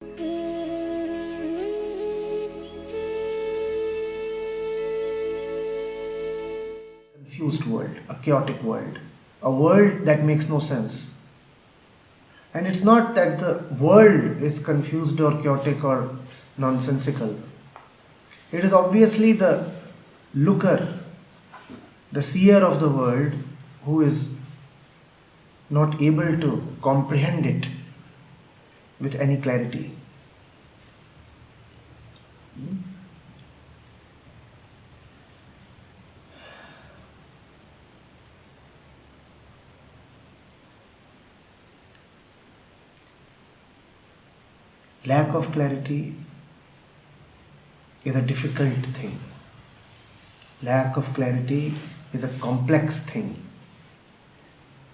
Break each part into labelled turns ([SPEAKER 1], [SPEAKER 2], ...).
[SPEAKER 1] Confused world, a chaotic world, a world that makes no sense. And it's not that the world is confused or chaotic or nonsensical. It is obviously the looker, the seer of the world, who is not able to comprehend it with any clarity. Lack of clarity is a difficult thing. Lack of clarity is a complex thing.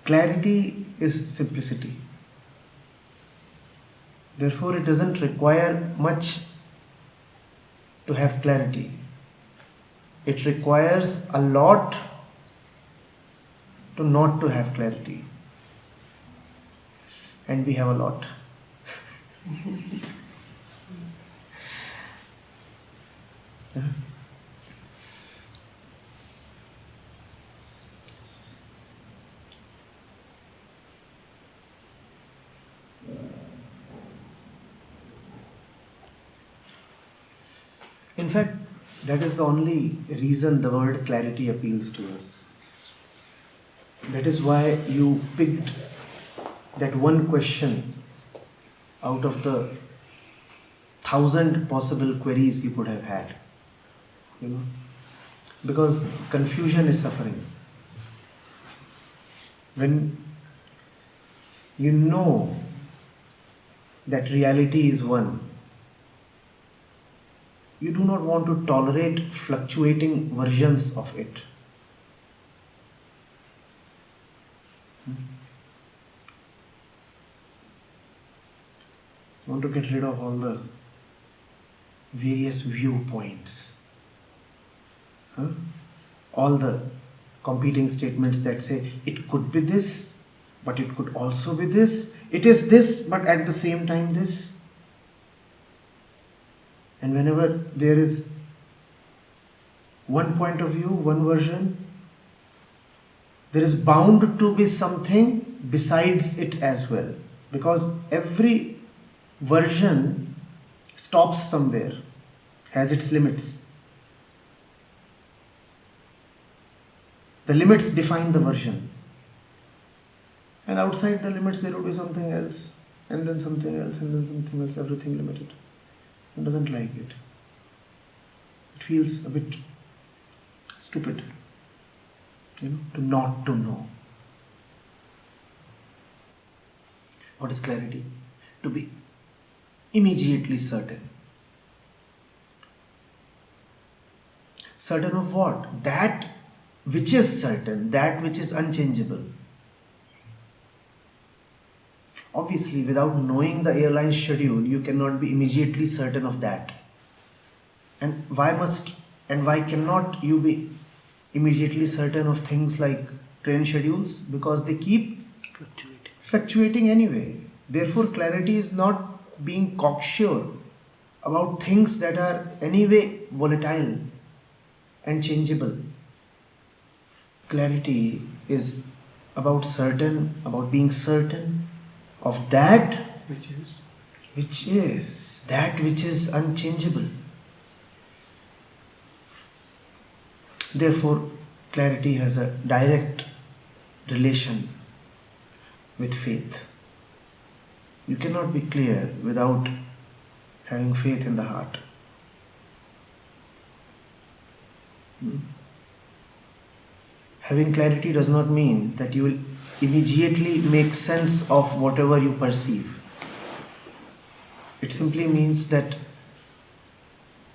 [SPEAKER 1] Clarity is simplicity. Therefore, it doesn't require much to have clarity. It requires a lot to not to have clarity. And we have a lot. In fact, that is the only reason the word clarity appeals to us. That is why you picked that one question out of the 1,000 possible queries you could have had. Because confusion is suffering. When you know that reality is one, you do not want to tolerate fluctuating versions of it. You want to get rid of all the various viewpoints. All the competing statements that say it could be this, but it could also be this. It is this, but at the same time this. And whenever there is one point of view, one version, there is bound to be something besides it as well. Because every version stops somewhere, has its limits. The limits define the version. And outside the limits there will be something else, and then something else, and then something else, everything limited. One doesn't like it. It feels a bit stupid, to not to know. What is clarity? To be immediately certain. Certain of what? That which is certain, that which is unchangeable. Obviously, without knowing the airline's schedule, you cannot be immediately certain of that. And why cannot you be immediately certain of things like train schedules? Because they keep fluctuating anyway. Therefore, clarity is not being cocksure about things that are anyway volatile and changeable. Clarity is about being certain of that which is unchangeable. Therefore, clarity has a direct relation with faith. You cannot be clear without having faith in the heart. Having clarity does not mean that you will immediately make sense of whatever you perceive. It simply means that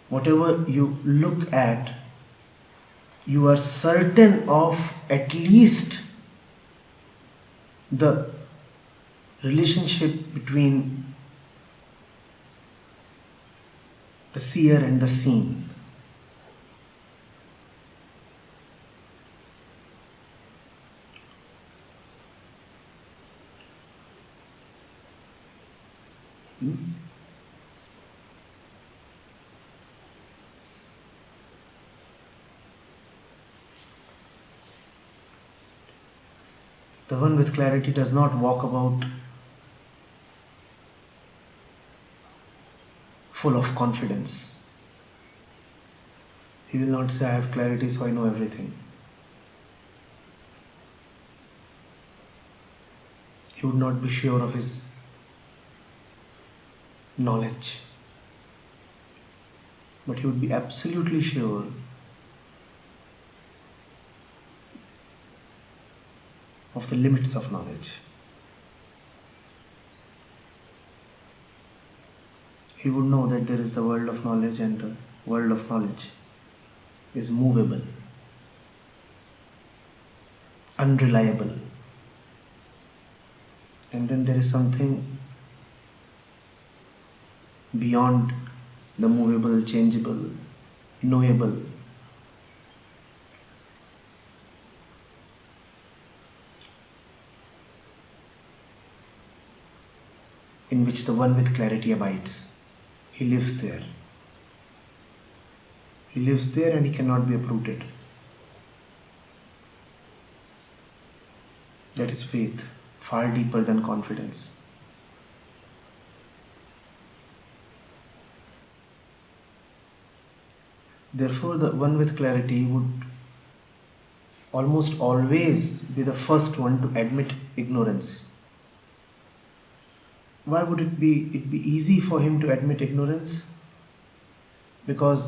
[SPEAKER 1] whatever you look at, you are certain of at least the relationship between the seer and the seen. The one with clarity does not walk about full of confidence. He will not say, I have clarity, so I know everything. He would not be sure of his knowledge, but he would be absolutely sure of the limits of knowledge. He would know that there is the world of knowledge, and the world of knowledge is movable, unreliable. And then there is something beyond the movable, changeable, knowable. In which the one with clarity abides. He lives there. He lives there and he cannot be uprooted. That is faith, far deeper than confidence. Therefore, the one with clarity would almost always be the first one to admit ignorance. Why would it be easy for him to admit ignorance? Because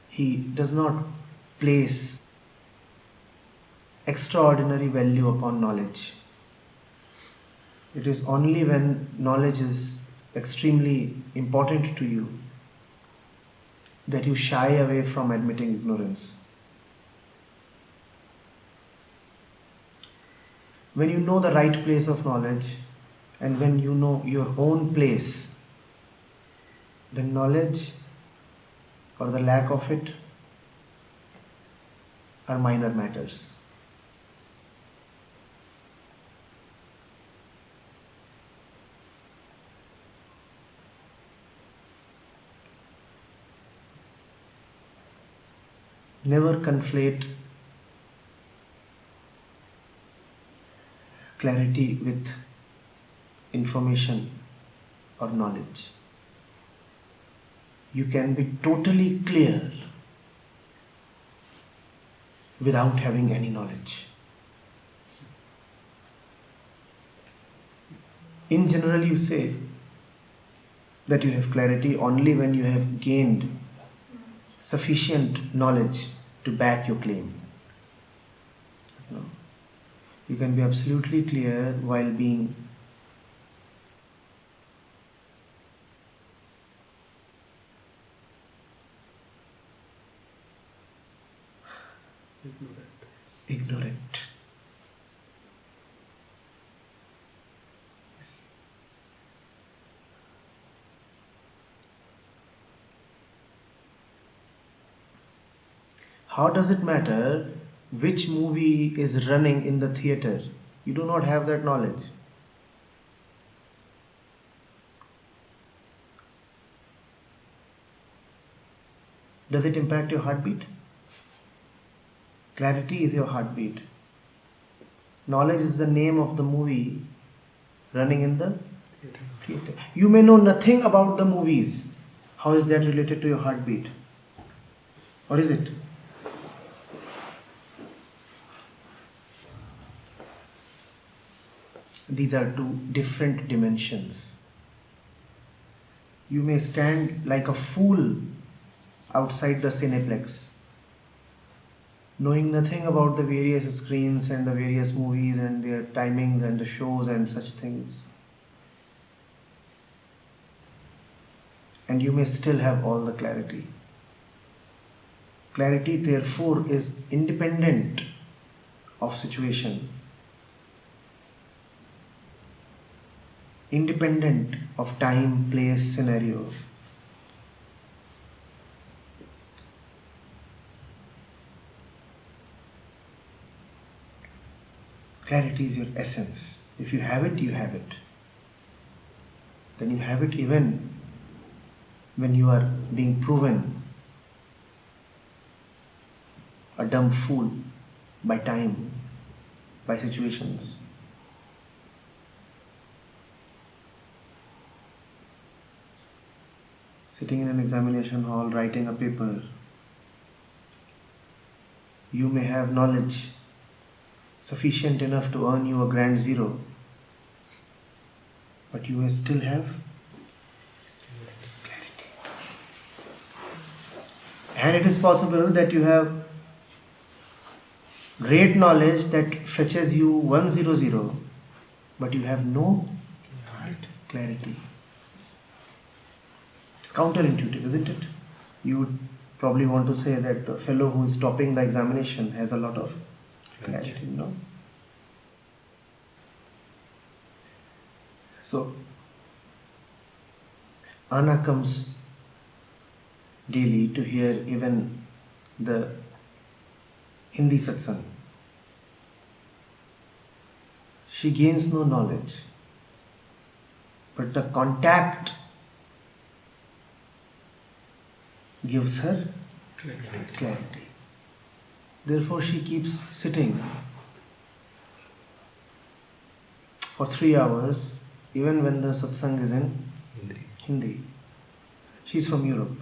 [SPEAKER 1] he does not place extraordinary value upon knowledge. It is only when knowledge is extremely important to you that you shy away from admitting ignorance. When you know the right place of knowledge and when you know your own place, then knowledge or the lack of it are minor matters. Never conflate clarity with information or knowledge. You can be totally clear without having any knowledge. In general, you say that you have clarity only when you have gained sufficient knowledge to back your claim. No. You can be absolutely clear while being ignorant. How does it matter which movie is running in the theater? You do not have that knowledge. Does it impact your heartbeat? Clarity is your heartbeat. Knowledge is the name of the movie running in the theater. You may know nothing about the movies. How is that related to your heartbeat? Or is it? These are two different dimensions. You may stand like a fool outside the cineplex, knowing nothing about the various screens and the various movies and their timings and the shows and such things. And you may still have all the clarity. Clarity, therefore, is independent of situation, independent of time, place, scenario. Clarity is your essence. If you have it, you have it. Then you have it even when you are being proven a dumb fool by time, by situations. Sitting in an examination hall, writing a paper, you may have knowledge sufficient enough to earn you a grand zero, but you may still have clarity. And it is possible that you have great knowledge that fetches you 100, but you have no clarity. It's counterintuitive, isn't it? You would probably want to say that the fellow who is topping the examination has a lot of clarity, no? So, Anna comes daily to hear even the Hindi satsang. She gains no knowledge, but the contact gives her clarity. Therefore, she keeps sitting for 3 hours, even when the satsang is in Hindi. She's from Europe.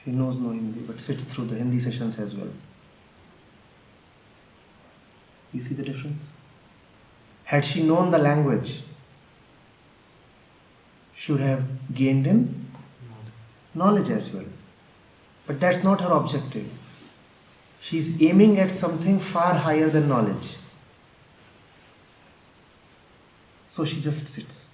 [SPEAKER 1] She knows no Hindi, but sits through the Hindi sessions as well. You see the difference? Had she known the language, should have gained in knowledge as well. But that's not her objective. She's aiming at something far higher than knowledge. So she just sits.